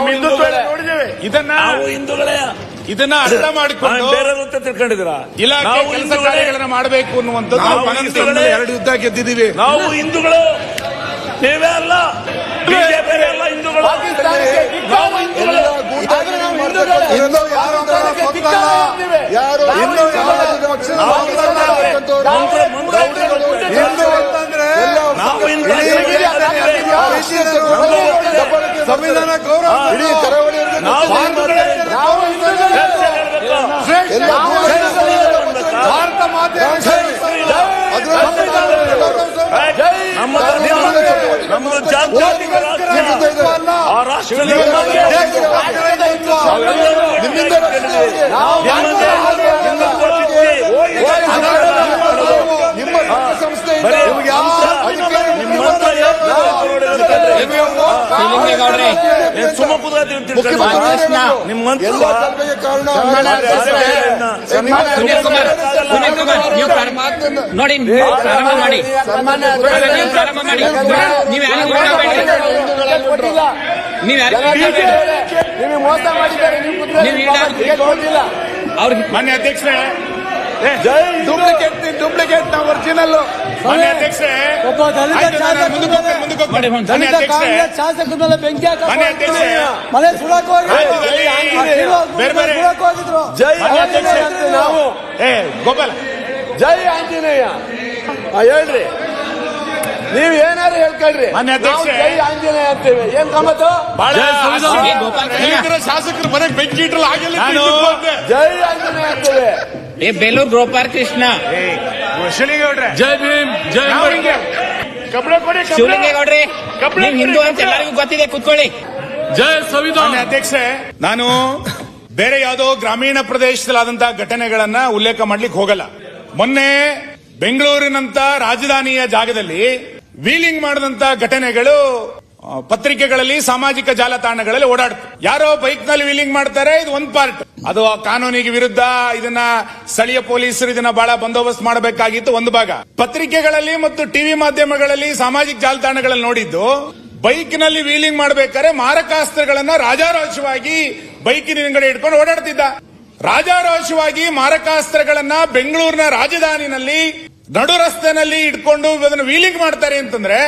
ನೋಡಿದ್ದೇವೆ. ನಾವು ಹಿಂದೂಗಳೇ ಇದನ್ನ ಅರ್ಥ ಮಾಡಿಕೊಂಡು ಬೇರೆ ಅಂತ ತಿಳ್ಕೊಂಡಿದ್ದೀರಾ? ಇಲಾಖೆ ಕೆಲಸ ಕಾರ್ಯಗಳನ್ನ ಮಾಡಬೇಕು ಅನ್ನುವಂಥದ್ದು. 2 ಯುದ್ಧ ಗೆದ್ದಿದ್ದೀವಿ. ನಾವು ಹಿಂದೂಗಳು, ನೀವೇ ಅಲ್ಲ, ಬಿಜೆಪಿ ಅಲ್ಲ, ಹಿಂದೂಗಳು. ನಾವು ಹಿಂದೂಗಳು. ಸಂವಿಧಾನ ಗೌರವ ಭಾರತ ಮಾತೆ ನಮ್ಮದು ಜಾತ್ಯತೀತ ಆ ರಾಷ್ಟ್ರದಲ್ಲಿ ನಿಮ್ಮ ಸಂಸ್ಥೆ ನೋಡಿ ಪ್ರಾರಂಭ ಮಾಡಿ ನೀವು ಮೋಸ ಮಾಡಿದ್ದಾರೆ. ಮಾನ್ಯ ಅಧ್ಯಕ್ಷರೇ, ಡೂಪ್ಲಿಕೇಟ್ ನಾವು ಒರಿಜಿನಲ್. ಮಾನ್ಯ ಅಧ್ಯಕ್ಷರೇ, ಒಬ್ಬ ದಲಿತ ಶಾಸಕರ ಮೇಲೆ ಬೆಂಕಿ ಮನೆ ಸುಡಕ್ ಹೋಗಿದ್ರು. ನಾವು ಗೋಪಾಲ ಜೈ ಆಂಜನೇಯ ಹೇಳ್ರಿ, ನೀವ್ ಏನಾರು ಹೇಳ್ಕೊಳ್ರಿ. ಜೈ ಆಂಜನೇಯ ಅಂತೇವೆ. ಏನ್ ಗಮ್ಮತ್ತು? ಶಾಸಕರು ಮನೆಗೆ ಬೆಂಕಿ ಇಟ್ರಲ್ಲ, ಆಗಿಲ್ಲ. ಜೈ ಆಂಜನೇಯ ಅಂತೇವೆ. ಬೇಲೂರು ಗೋಪಾಲ್ ಕೃಷ್ಣ, ಶಿವಲಿಂಗೇಗೌಡ್ರೆ, ಜೈ ಭೀಮ್, ಜೈ ಶಿವಲಿಂಗೇಗೌಡ್ರಿ, ನೀವು ಹಿಂದೂ ಅಂತ ಎಲ್ಲರಿಗೂ ಗೊತ್ತಿದೆ, ಕುತ್ಕೊಳ್ಳಿ. ಜೈ ಸಂವಿಧಾನ. ಅಧ್ಯಕ್ಷೆ, ನಾನು ಬೇರೆ ಯಾವುದೋ ಗ್ರಾಮೀಣ ಪ್ರದೇಶದಲ್ಲಾದಂತಹ ಘಟನೆಗಳನ್ನ ಉಲ್ಲೇಖ ಮಾಡ್ಲಿಕ್ಕೆ ಹೋಗಲ್ಲ. ಮೊನ್ನೆ ಬೆಂಗಳೂರಿನಂತ ರಾಜಧಾನಿಯ ಜಾಗದಲ್ಲಿ ವೀಲಿಂಗ್ ಮಾಡಿದಂತ ಘಟನೆಗಳು ಪತ್ರಿಕೆಗಳಲ್ಲಿ, ಸಾಮಾಜಿಕ ಜಾಲತಾಣಗಳಲ್ಲಿ ಓಡಾಡ್ತು. ಯಾರೋ ಬೈಕ್ ನಲ್ಲಿ ವೀಲಿಂಗ್ ಮಾಡ್ತಾರೆ, ಇದು ಒಂದ್ ಪಾರ್ಟ್. ಅದು ಕಾನೂನಿಗೆ ವಿರುದ್ಧ. ಇದನ್ನ ಸ್ಥಳೀಯ ಪೊಲೀಸರು ಇದನ್ನ ಬಹಳ ಬಂದೋಬಸ್ತ್ ಮಾಡಬೇಕಾಗಿತ್ತು, ಒಂದು ಭಾಗ. ಪತ್ರಿಕೆಗಳಲ್ಲಿ ಮತ್ತು ಟಿವಿ ಮಾಧ್ಯಮಗಳಲ್ಲಿ, ಸಾಮಾಜಿಕ ಜಾಲತಾಣಗಳಲ್ಲಿ ನೋಡಿದ್ದು, ಬೈಕ್ ನಲ್ಲಿ ವೀಲಿಂಗ್ ಮಾಡಬೇಕಾದ್ರೆ ಮಾರಕಾಸ್ತ್ರಗಳನ್ನ ರಾಜಾರೋಷವಾಗಿ ಬೈಕಿನ ಹಿಂಗಡೆ ಇಟ್ಕೊಂಡು ಓಡಾಡ್ತಿದ್ದ. ರಾಜಾರೋಷವಾಗಿ ಮಾರಕಾಸ್ತ್ರಗಳನ್ನ ಬೆಂಗಳೂರಿನ ರಾಜಧಾನಿನಲ್ಲಿ ನಡು ರಸ್ತೆನಲ್ಲಿ ಇಟ್ಕೊಂಡು ಅದನ್ನು ವೀಲಿಂಗ್ ಮಾಡ್ತಾರೆ ಅಂತಂದ್ರೆ